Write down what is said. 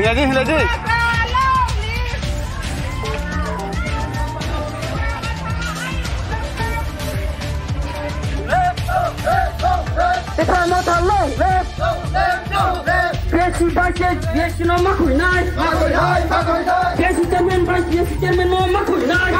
Lagi. Kita mau tahu, Biasa baca, biasa nama kunai. Biasa cermin mau makui nai.